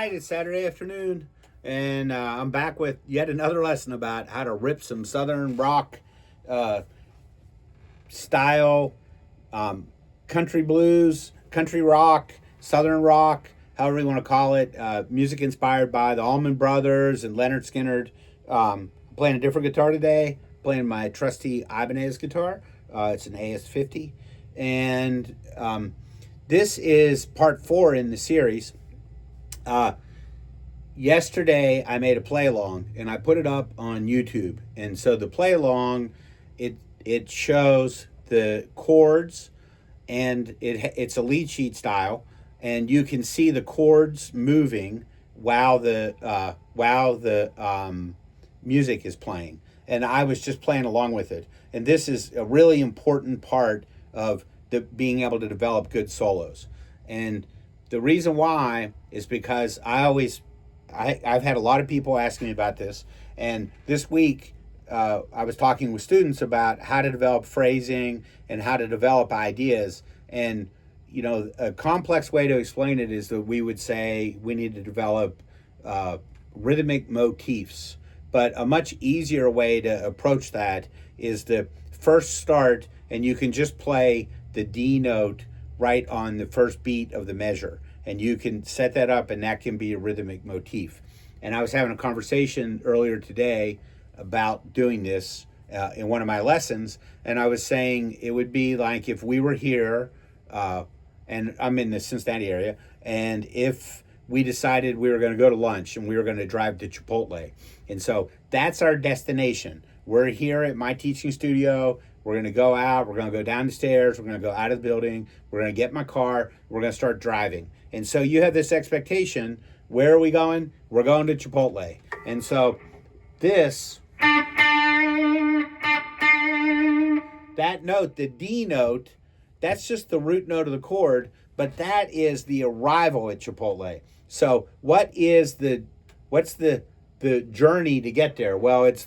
right, it's Saturday afternoon, and I'm back with yet another lesson about how to rip some Southern rock style, country blues, country rock, Southern rock, however you want to call it. Music inspired by the Allman Brothers and Lynyrd Skynyrd. Playing a different guitar today, playing my trusty Ibanez guitar. It's an AS50, and this is part 4 in the series. Yesterday I made a play along and I put it up on YouTube. And so the play along, it shows the chords, and it's a lead sheet style, and you can see the chords moving while the music is playing. And I was just playing along with it. And this is a really important part of being able to develop good solos. And the reason why is because I've had a lot of people asking me about this. And this week, I was talking with students about how to develop phrasing and how to develop ideas. And, you know, a complex way to explain it is that we would say we need to develop rhythmic motifs. But a much easier way to approach that is to first start, and you can just play the D note right on the first beat of the measure. And you can set that up, and that can be a rhythmic motif. And I was having a conversation earlier today about doing this in one of my lessons, and I was saying it would be like if we were here, and I'm in the Cincinnati area, and if we decided we were going to go to lunch and we were going to drive to Chipotle. And so that's our destination. We're here at my teaching studio. We're going to go out. We're going to go down the stairs. We're going to go out of the building. We're going to get my car. We're going to start driving. And so you have this expectation. Where are we going? We're going to Chipotle. And so this, that note, the D note, that's just the root note of the chord, but that is the arrival at Chipotle. So what's the journey to get there? Well, it's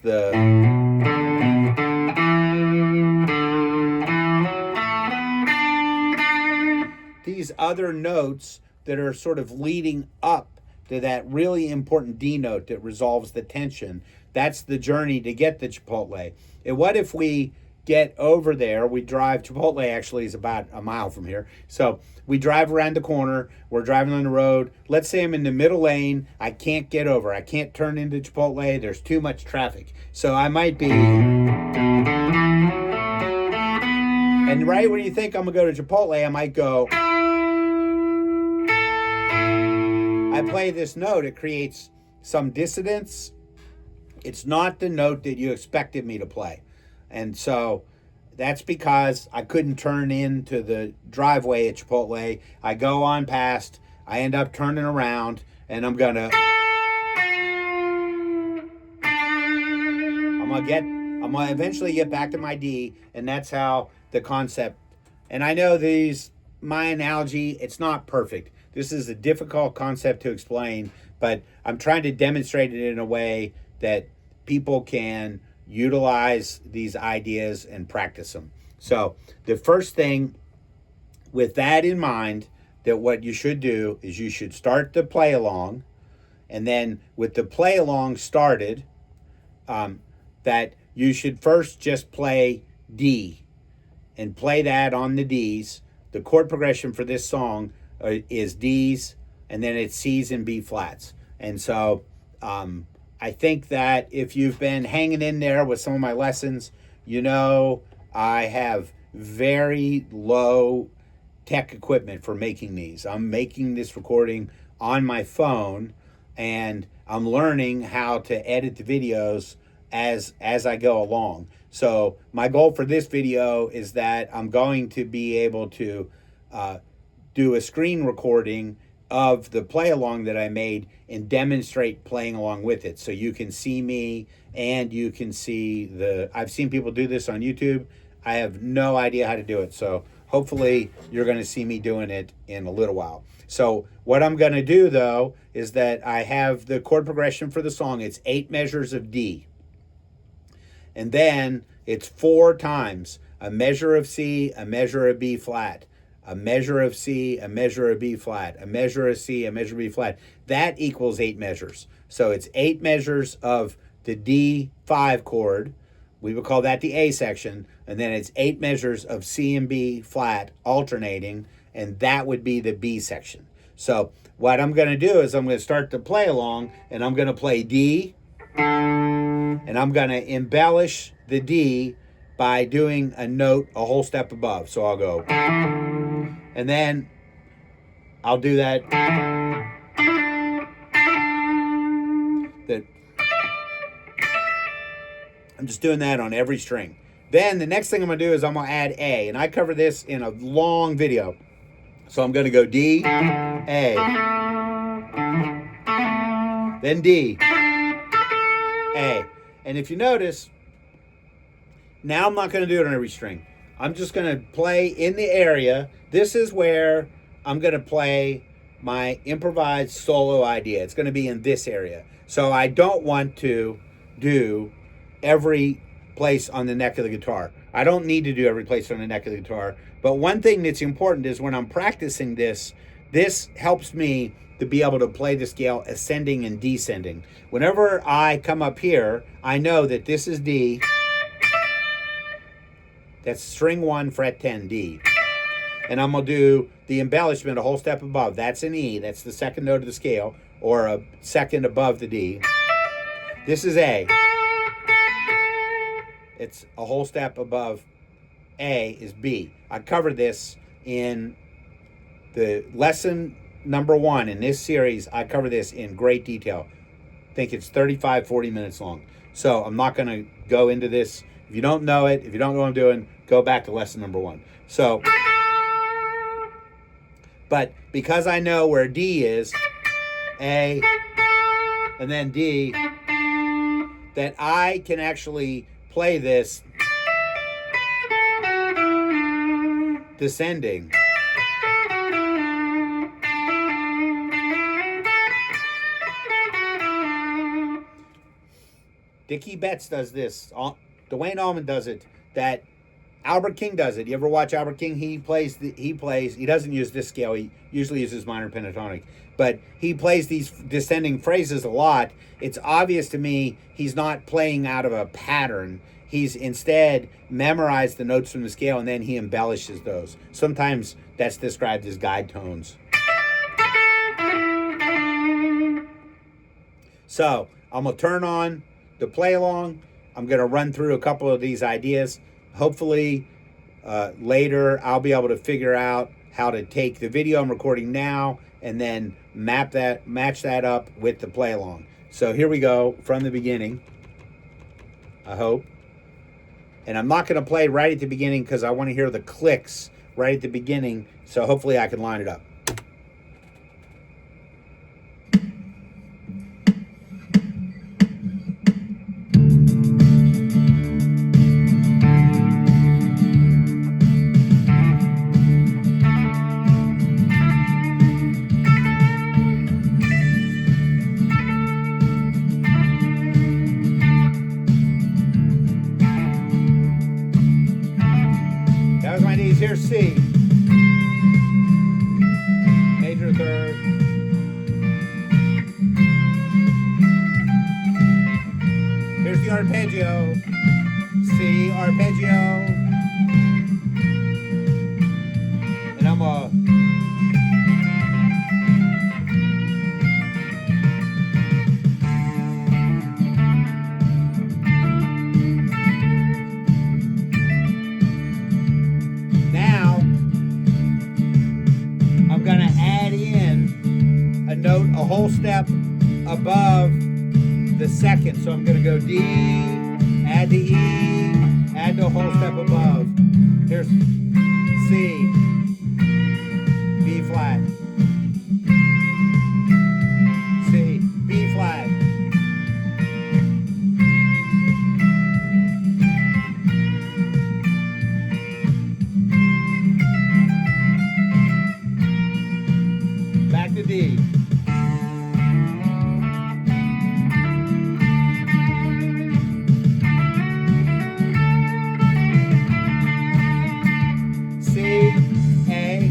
these other notes that are sort of leading up to that really important D note that resolves the tension. That's the journey to get to Chipotle. And what if we get over there? We drive. Chipotle actually is about a mile from here. So we drive around the corner. We're driving on the road. Let's say I'm in the middle lane. I can't get over. I can't turn into Chipotle. There's too much traffic. So I might be... And right when you think I'm going to go to Chipotle, I might go... I play this note. It creates some dissonance. It's not the note that you expected me to play. And so that's because I couldn't turn into the driveway at Chipotle. I go on past, I end up turning around, and I'm gonna eventually get back to my D, and that's how the concept. And I know my analogy, it's not perfect. This is a difficult concept to explain, but I'm trying to demonstrate it in a way that people can utilize these ideas and practice them. So the first thing with that in mind, that what you should do is you should start the play along, and then with the play along started, that you should first just play D and play that on the Ds. The chord progression for this song is Ds, and then it's Cs and B flats. And so I think that if you've been hanging in there with some of my lessons, you know I have very low tech equipment for making these. I'm making this recording on my phone, and I'm learning how to edit the videos as I go along. So my goal for this video is that I'm going to be able to do a screen recording of the play along that I made and demonstrate playing along with it. So you can see me, and you can see I've seen people do this on YouTube. I have no idea how to do it. So hopefully you're going to see me doing it in a little while. So what I'm going to do though, is that I have the chord progression for the song. It's 8 measures of D. And then it's 4 times a measure of C, a measure of B flat, a measure of C, a measure of B flat, a measure of C, a measure of B flat. That equals 8 measures. So it's 8 measures of the D5 chord. We would call that the A section. And then it's 8 measures of C and B flat alternating, and that would be the B section. So what I'm going to do is I'm going to start to play along, and I'm going to play D, and I'm going to embellish the D by doing a note a whole step above. So I'll go, and then I'll do that. I'm just doing that on every string. Then the next thing I'm going to do is I'm going to add A, and I cover this in a long video. So I'm going to go D, A, then D, A. And if you notice, now I'm not going to do it on every string. I'm just going to play in the area. This is where I'm going to play my improvised solo idea. It's going to be in this area. So I don't want to do every place on the neck of the guitar. I don't need to do every place on the neck of the guitar. But one thing that's important is when I'm practicing this, this helps me to be able to play the scale ascending and descending. Whenever I come up here, I know that this is D. That's string 1, fret 10, D. And I'm going to do the embellishment a whole step above. That's an E. That's the second note of the scale, or a second above the D. This is A. It's a whole step above A is B. I covered this in the lesson number 1 in this series. I cover this in great detail. I think it's 35, 40 minutes long. So I'm not going to go into this. If you don't know it, if you don't know what I'm doing, go back to lesson number 1. So, but because I know where D is, A, and then D, that I can actually play this descending. Dickey Betts does this. Duane Allman does it. That Albert King does it. You ever watch Albert King? He doesn't use this scale. He usually uses minor pentatonic. But he plays these descending phrases a lot. It's obvious to me he's not playing out of a pattern. He's instead memorized the notes from the scale, and then he embellishes those. Sometimes that's described as guide tones. So I'm going to turn on the play along. I'm going to run through a couple of these ideas. Hopefully later I'll be able to figure out how to take the video I'm recording now and then match that up with the play along. So here we go from the beginning, I hope. And I'm not going to play right at the beginning because I want to hear the clicks right at the beginning. So hopefully I can line it up. Here's C, major third, here's the arpeggio, C, arpeggio, and I'm a whole step above the second. So I'm going to go D, add the E, add the whole step above. Here's C, B flat, C, B flat, back to D. A,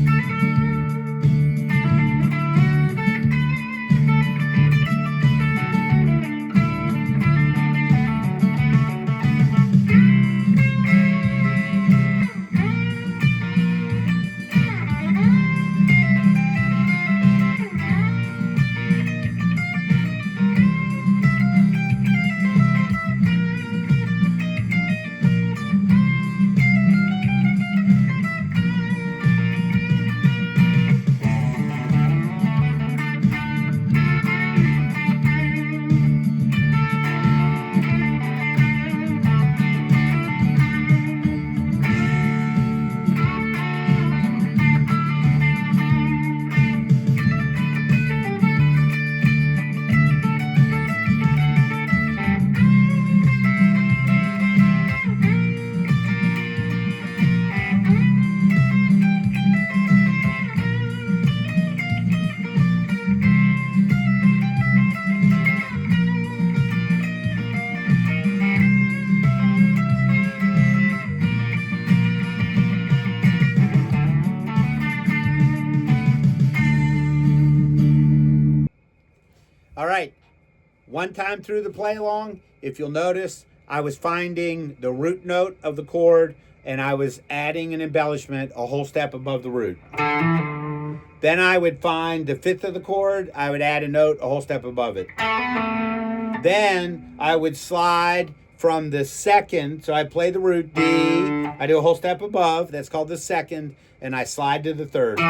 All right. One time through the play along, if you'll notice, I was finding the root note of the chord and I was adding an embellishment a whole step above the root. Then I would find the fifth of the chord, I would add a note a whole step above it. Then I would slide from the second, so I play the root D, I do a whole step above, that's called the second, and I slide to the third.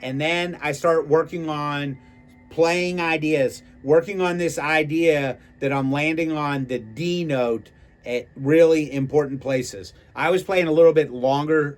And then I start working on playing ideas, working on this idea that I'm landing on the D note at really important places. I was playing a little bit longer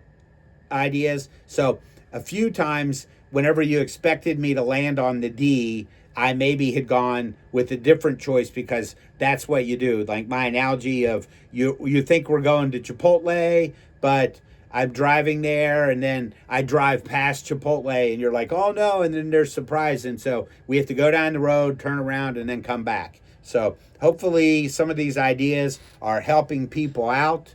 ideas, so a few times whenever you expected me to land on the D, I maybe had gone with a different choice because that's what you do. Like my analogy of you think we're going to Chipotle, but I'm driving there and then I drive past Chipotle and you're like, oh no, and then there's surprise. And so we have to go down the road, turn around, and then come back. So hopefully some of these ideas are helping people out.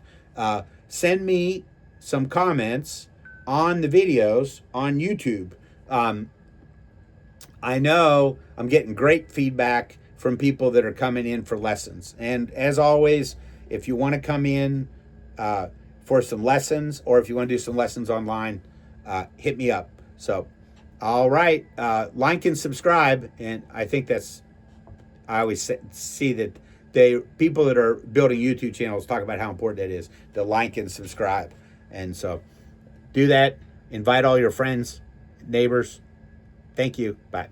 Send me some comments on the videos on YouTube. I know I'm getting great feedback from people that are coming in for lessons. And as always, if you want to come in for some lessons, or if you want to do some lessons online, hit me up. So, all right, like and subscribe. And I think I always see that people that are building YouTube channels talk about how important that is, to like and subscribe. And so do that. Invite all your friends, neighbors. Thank you. Bye.